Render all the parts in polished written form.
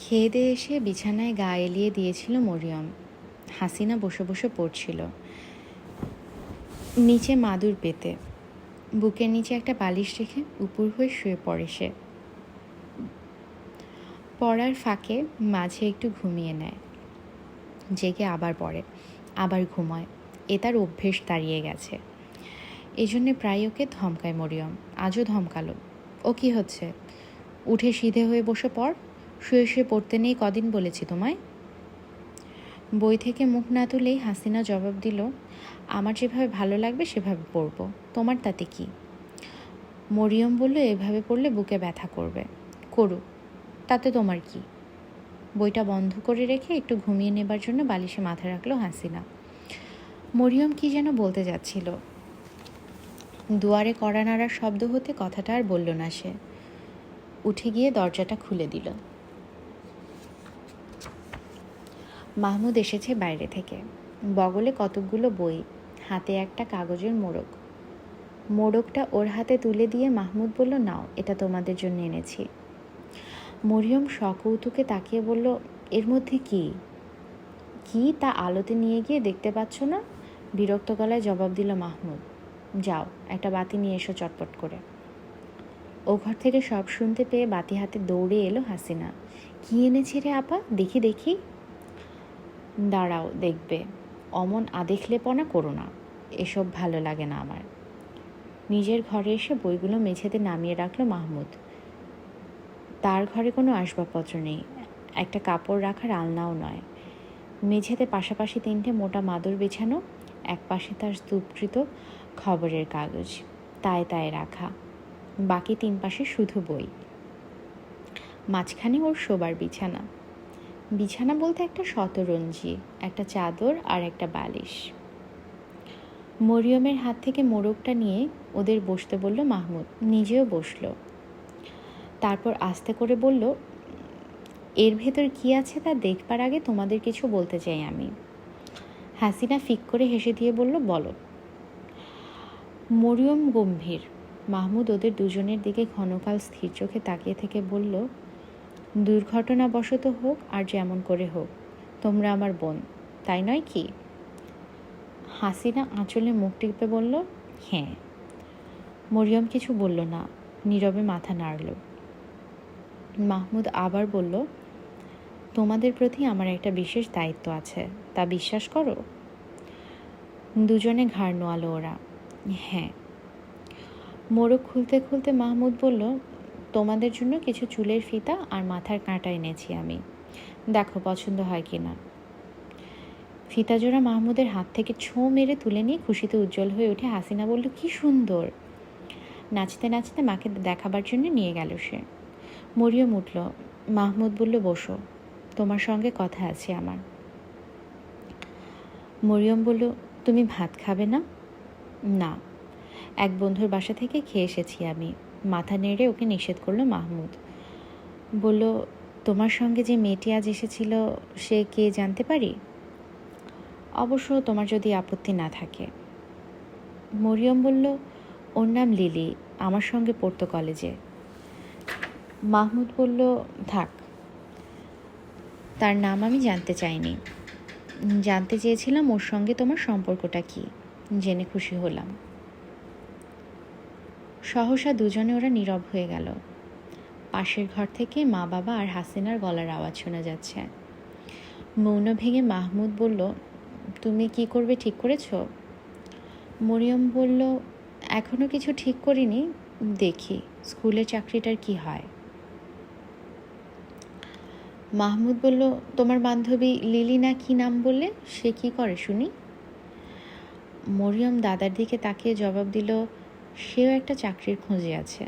খেয়ে দিয়ে এসে বিছানায় গা এলিয়ে দিয়েছিল মরিয়ম। হাসিনা বসে বসে পড়ছিল, নিচে মাদুর পেতে। বুকের নিচে একটা বালিশ রেখে উপুর হয়ে শুয়ে পড়ে সে। পড়ার ফাঁকে মাঝে একটু ঘুমিয়ে নেয়, জেগে আবার পড়ে, আবার ঘুমায়। এ তার অভ্যেস দাঁড়িয়ে গেছে। এজন্যে প্রায় ওকে ধমকায় মরিয়ম। আজও ধমকালো। ও কি হচ্ছে? উঠে সিধে হয়ে বসে পড়। শুয়ে শুয়ে পড়তে নেই কদিন বলেছি তোমায়? বই থেকে মুখ না তুলেই হাসিনা জবাব দিল, আমার যেভাবে ভালো লাগবে সেভাবে পড়ব, তোমার তাতে কি? মরিয়ম বলল, এভাবে পড়লে বুকে ব্যথা করবে। করুক, তাতে তোমার কি? বইটা বন্ধ করে রেখে একটু ঘুমিয়ে নেবার জন্য বালিশে মাথা রাখলো হাসিনা। মরিয়ম কি যেন বলতে যাচ্ছিল, দুয়ারে কড়া নাড়ার শব্দ হতে কথাটা আর বলল না সে। উঠে গিয়ে দরজাটা খুলে দিল। মাহমুদ এসেছে বাইরে থেকে, বগলে কতকগুলো বই, হাতে একটা কাগজের মোড়ক। মোড়কটা ওর হাতে তুলে দিয়ে মাহমুদ বলল, নাও, এটা তোমাদের জন্য এনেছি। মরিয়ম সকৌতুকে তাকিয়ে বলল, এর মধ্যে কি? কি তা আলোতে নিয়ে গিয়ে দেখতে পাচ্ছ না? বিরক্ত গলায় জবাব দিল মাহমুদ। যাও, একটা বাতি নিয়ে এসো চটপট করে। ও ঘর থেকে সব শুনতে পেয়ে বাতি হাতে দৌড়ে এলো হাসিনা। কি এনেছি রে আপা, দেখি দেখি। দাঁড়াও, দেখবে। অমন আদেখলেপনা করো না, এসব ভালো লাগে না আমার। নিজের ঘরে এসে বইগুলো মেঝেতে নামিয়ে রাখলো মাহমুদ। তার ঘরে কোনো আসবাবপত্র নেই, একটা কাপড় রাখার আলনাও নয়। মেঝেতে পাশাপাশি তিনটে মোটা মাদুর বিছানো, এক পাশে তার স্তূপকৃত খবরের কাগজ, তায়ে তায়ে রাখা। বাকি তিন পাশে শুধু বই। মাঝখানে ওর শোবার বিছানা। বিছানা বলতে একটা শতরঞ্জি, একটা চাদর আর একটা বালিশ। মরিয়মের হাত থেকে মোড়কটা নিয়ে ওদের বসতে বলল মাহমুদ, নিজেও বসলো। তারপর আস্তে করে বলল, এর ভেতর কি আছে তা দেখবার আগে তোমাদের কিছু বলতে চাই আমি। হাসিনা ফিক করে হেসে দিয়ে বলল, বলো। মরিয়ম গম্ভীর। মাহমুদ ওদের দুজনের দিকে ক্ষণকাল স্থির চোখে তাকিয়ে থেকে বলল, দুর্ঘটনাবশত হোক আর যেমন করে হোক, তোমরা আমার বোন, তাই নয় কি? হাসিনা আঁচলে মুখ টিপে বলল, হ্যাঁ। মরিয়ম কিছু বলল না, নীরবে মাথা নাড়ল। মাহমুদ আবার বলল, তোমাদের প্রতি আমার একটা বিশেষ দায়িত্ব আছে, তা বিশ্বাস করো? দুজনে ঘাড় নোয়ালো ওরা। হ্যাঁ। মোড়ক খুলতে খুলতে মাহমুদ বলল, তোমাদের জন্য কিছু চুলের ফিতা আর মাথার কাঁটা এনেছি আমি, দেখো পছন্দ হয় কি না। ফিতা জোড়া মাহমুদের হাত থেকে ছোঁ মেরে তুলে নিয়ে খুশিতে উজ্জ্বল হয়ে উঠে হাসিনা বলল, কি সুন্দর। নাচতে নাচতে মাকে দেখাবার জন্য নিয়ে গেল সে। মরিয়ম উঠল। মাহমুদ বলল, বসো, তোমার সঙ্গে কথা আছে আমার। মরিয়ম বলল, তুমি ভাত খাবে না? না, এক বন্ধুর বাসা থেকে খেয়ে এসেছি আমি। মাথা নেড়ে ওকে নিষেধ করলো মাহমুদ। বলল, তোমার সঙ্গে যে মেয়েটি আজ এসেছিল সে কে জানতে পারি? অবশ্য তোমার যদি আপত্তি না থাকে। মরিয়ম বলল, ওর নাম লিলি, আমার সঙ্গে পড়তো কলেজে। মাহমুদ বলল, থাক, তার নাম আমি জানতে চাইনি। জানতে চেয়েছিলাম ওর সঙ্গে তোমার সম্পর্কটা কি, জেনে খুশি হলাম। সহসা দুজনে ওরা নীরব হয়ে গেল। পাশের ঘর থেকে মা বাবা আর হাসিনার গলার আওয়াজ শোনা যাচ্ছে। মৌন ভেঙে মাহমুদ বলল, তুমি কি করবে ঠিক করেছ? মরিয়ম বলল, এখনো কিছু ঠিক করিনি, দেখি স্কুলের চাকরিটার কি হয়। মাহমুদ বলল, তোমার বান্ধবী লিলি না কি নাম বললে, সে কি করে শুনি? মরিয়ম দাদার দিকে তাকিয়ে জবাব দিল, সেও একটা চাকরির খোঁজে আছে।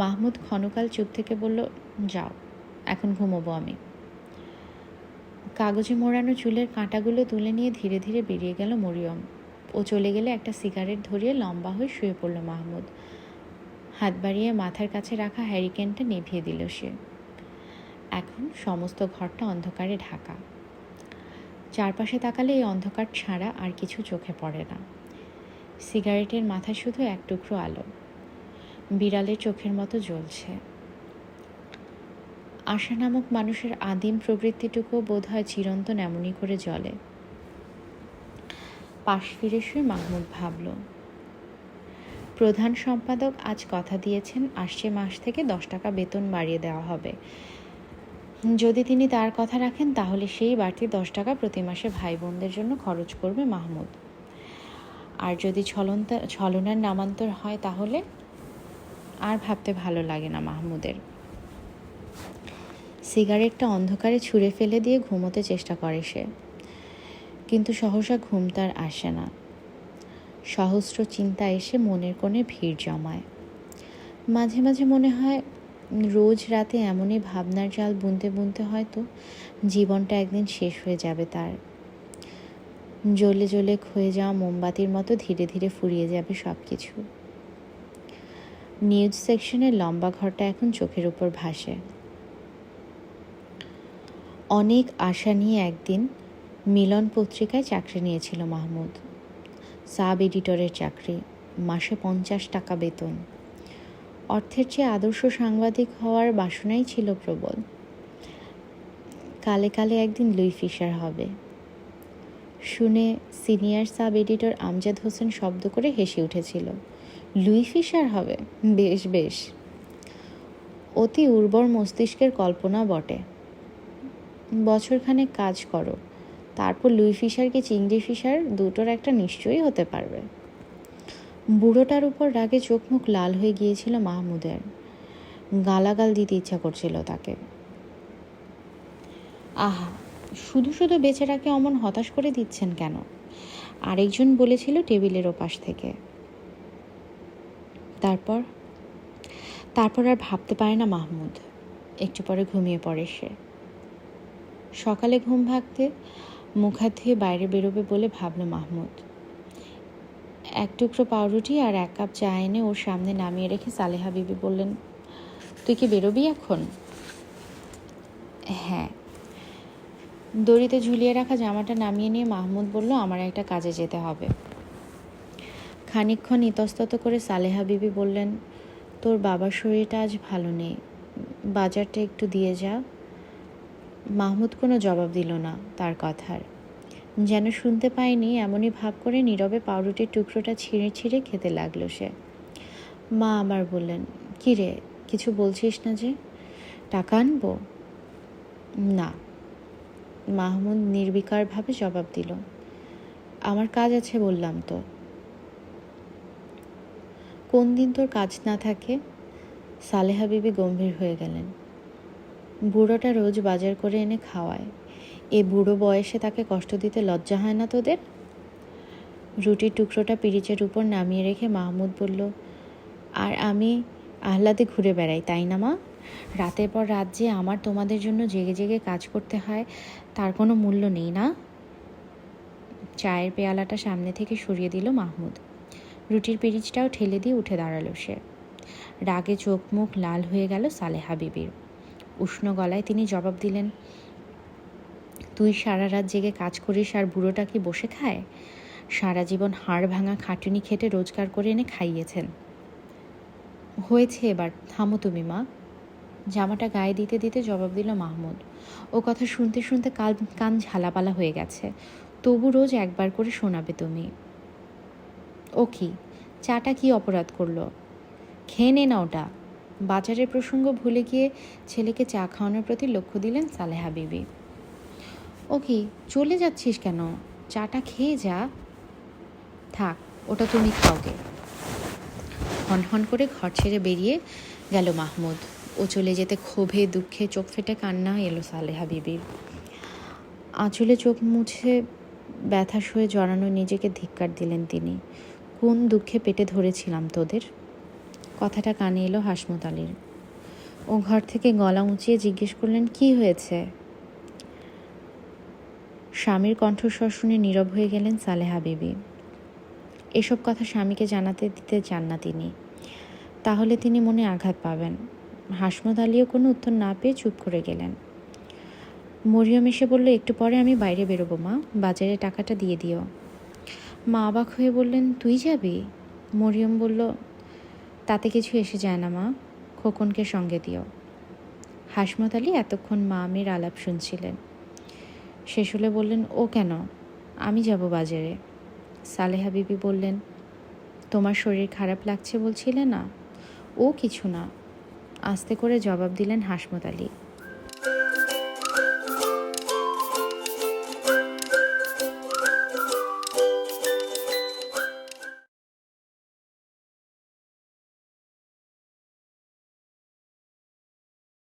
মাহমুদ ক্ষণকাল চুপ থেকে বলল, যাও, এখন ঘুমোবো আমি। কাগজে মোড়ানো চুলের কাঁটাগুলো তুলে নিয়ে ধীরে ধীরে বেরিয়ে গেল মরিয়ম। ও চলে গেলে একটা সিগারেট ধরিয়ে লম্বা হয়ে শুয়ে পড়ল মাহমুদ। হাত বাড়িয়ে মাথার কাছে রাখা হ্যারিকেনটা নিভিয়ে দিল সে। এখন সমস্ত ঘরটা অন্ধকারে ঢাকা। চারপাশে তাকালে এই অন্ধকার ছাড়া আর কিছু চোখে পড়ে না। সিগারেটের মাথায় শুধু এক টুকরো আলো, বিড়ালের চোখের মতো জ্বলছে। আশা নামক মানুষের আদিম প্রবৃত্তিটুকুও বোধ হয় চিরন্তন এমনই করে জ্বলে। পাশ ফিরে শুয়ে মাহমুদ ভাবল, প্রধান সম্পাদক আজ কথা দিয়েছেন আসছে মাস থেকে 10 টাকা বেতন বাড়িয়ে দেওয়া হবে। যদি তিনি তার কথা রাখেন তাহলে সেই বাড়তি 10 টাকা প্রতি মাসে ভাই বোনদের জন্য খরচ করবে মাহমুদ। আর যদি ছলনার নামান্তর হয় তাহলে আর ভাবতে ভালো লাগে না মাহমুদের। সিগারেটটা অন্ধকারে ছুঁড়ে ফেলে দিয়ে ঘুমোতে চেষ্টা করে সে, কিন্তু সহসা ঘুম তার আসে না। সহস্র চিন্তা এসে মনের কোণে ভিড় জমায়। মাঝে মাঝে মনে হয় রোজ রাতে এমনই ভাবনার জাল বুনতে বুনতে হয়তো জীবনটা একদিন শেষ হয়ে যাবে তার। জ্বলে জ্বলে ক্ষয়ে যাওয়া মোমবাতির মতো ধীরে ধীরে ফুরিয়ে যাবে সব কিছু। নিউজ সেকশনের লম্বা ঘরটা এখন চোখের উপর ভাসে। অনেক আশা নিয়ে একদিন মিলন পত্রিকায় চাকরি নিয়েছিল মাহমুদ। সাব এডিটরের চাকরি, মাসে 50 টাকা বেতন। অর্থের চেয়ে আদর্শ সাংবাদিক হওয়ার বাসনাই ছিল প্রবল। কালে কালে একদিন লুই ফিশার হবে। শুনে senior sub editor Amjad Hossain শব্দ করে হেসে উঠেছিল। লুই ফিশার হবে? বেশ বেশ, অতি উর্বর মস্তিষ্কের কল্পনা বটে। বছরখানেক কাজ করো, তারপর লুই ফিশার কি চিংড়ি ফিশার দুটোর একটা নিশ্চয়ই হতে পারবে। বুড়োটার উপর রাগে চোখ মুখ লাল হয়ে গিয়েছিল মাহমুদের। গালাগাল দিতে ইচ্ছা করছিল তাকে। আহা, শুধু শুধু বেচারাকে অমন হতাশ করে দিচ্ছেন কেন? আরেকজন বলেছিল টেবিলের ওপাশ থেকে। তারপর আর ভাবতে পারে না মাহমুদ। একটু পরে ঘুমিয়ে পড়ে সে। সকালে ঘুম ভাগতে মুখ হাত ধুয়ে বাইরে বেরোবে বলে ভাবল মাহমুদ। এক টুকরো পাউরুটি আর 1 কাপ চা এনে ওর সামনে নামিয়ে রেখে সালেহা বিবি বললেন, তুই কি বেরোবি এখন? হ্যাঁ। দড়িতে ঝুলিয়ে রাখা জামাটা নামিয়ে নিয়ে মাহমুদ বলল, আমার একটা কাজে যেতে হবে। খানিকক্ষণ ইতস্তত করে সালেহা বিবি বললেন, তোর বাবার শরীরটা আজ ভালো নেই, বাজারটা একটু দিয়ে যা। মাহমুদ কোনো জবাব দিল না তার কথার। যেন শুনতে পায়নি এমনই ভাব করে নীরবে পাউরুটির টুকরোটা ছিঁড়ে ছিঁড়ে খেতে লাগলো সে। মা আবার বললেন, কি রে, কিছু বলছিস না যে? টাকা আনবো? না। মাহমুদ নির্বিকারভাবে জবাব দিল, আমার কাজ আছে বললাম তো। কোন দিন তোর কাজ না থাকে? সালেহা বিবি গম্ভীর হয়ে গেলেন। বুড়োটা রোজ বাজার করে এনে খাওয়ায়, এ বুড়ো বয়সে তাকে কষ্ট দিতে লজ্জা হয় না তোদের? রুটির টুকরোটা পিরিচের উপর নামিয়ে রেখে মাহমুদ বলল, আর আমি আহ্লাদে ঘুরে বেড়াই, তাই না মা? রাতের পর রাত যে আমার তোমাদের জন্য জেগে জেগে কাজ করতে হয় তার কোনো মূল্য নেই না? চায়ের পেয়ালাটা সামনে থেকে সরিয়ে দিল মাহমুদ। রুটির পিরিচটাও ঠেলে দিয়ে উঠে দাঁড়ালো সে। রাগে চোখ মুখ লাল হয়ে গেল সালেহা বিবির। উষ্ণ গলায় তিনি জবাব দিলেন, তুই সারা রাত জেগে কাজ করিস আর বুড়োটা কি বসে খায়? সারা জীবন হাড় ভাঙা খাটুনি খেটে রোজগার করে এনে খাইয়েছেন। হয়েছে, এবার থামো তুমি মা। জামাটা গায়ে দিতে দিতে জবাব দিল মাহমুদ। ও কথা শুনতে শুনতে কান ঝালাপালা হয়ে গেছে, তবু রোজ একবার করে শোনাবে তুমি। ও কি, চাটা কি অপরাধ করলো? খেয়ে নে না ওটা। বাজারের প্রসঙ্গ ভুলে গিয়ে ছেলেকে চা খাওয়ানোর প্রতি লক্ষ্য দিলেন সালেহা বিবি। ও কি, চলে যাচ্ছিস কেন? চাটা খেয়ে যা। থাক, ওটা তুমি খাওগে। হনহন করে ঘর ছেড়ে বেরিয়ে গেল মাহমুদ। ও চলে যেতে ক্ষোভে দুঃখে চোখ ফেটে কান্না এলো সালেহা বিবির। আঁচলে চোখ মুছে ব্যথা সয়ে জড়ানো নিজেকে ধিক্কার দিলেন তিনি। কোন দুঃখে পেটে ধরেছিলাম তোদের? কথাটা কানে এলো হাসমত আলীর। ও ঘর থেকে গলা উঁচিয়ে জিজ্ঞেস করলেন, কি হয়েছে? স্বামীর কণ্ঠস্বর শুনে নীরব হয়ে গেলেন সালেহা বিবি। এসব কথা স্বামীকে জানাতে দিতে চান না তিনি, তাহলে তিনি মনে আঘাত পাবেন। হাসমত আলীও কোনো উত্তর না পেয়ে চুপ করে গেলেন। মরিয়ম এসে বলল, একটু পরে আমি বাইরে বেরোবো মা, বাজারে টাকাটা দিয়ে দিও। মা অবাক হয়ে বললেন, তুই যাবি? মরিয়ম বলল, তাতে কিছু এসে যায় না মা, খোকনকে সঙ্গে দিও। হাসমত আলী এতক্ষণ মা মেয়ের আলাপ শুনছিলেন। শেষ হলে বললেন, ও কেন? আমি যাব বাজারে। সালেহা বিবি বললেন, তোমার শরীর খারাপ লাগছে বলছিলে না? ও কিছু না, আস্তে করে জবাব দিলেন হাসমত আলী।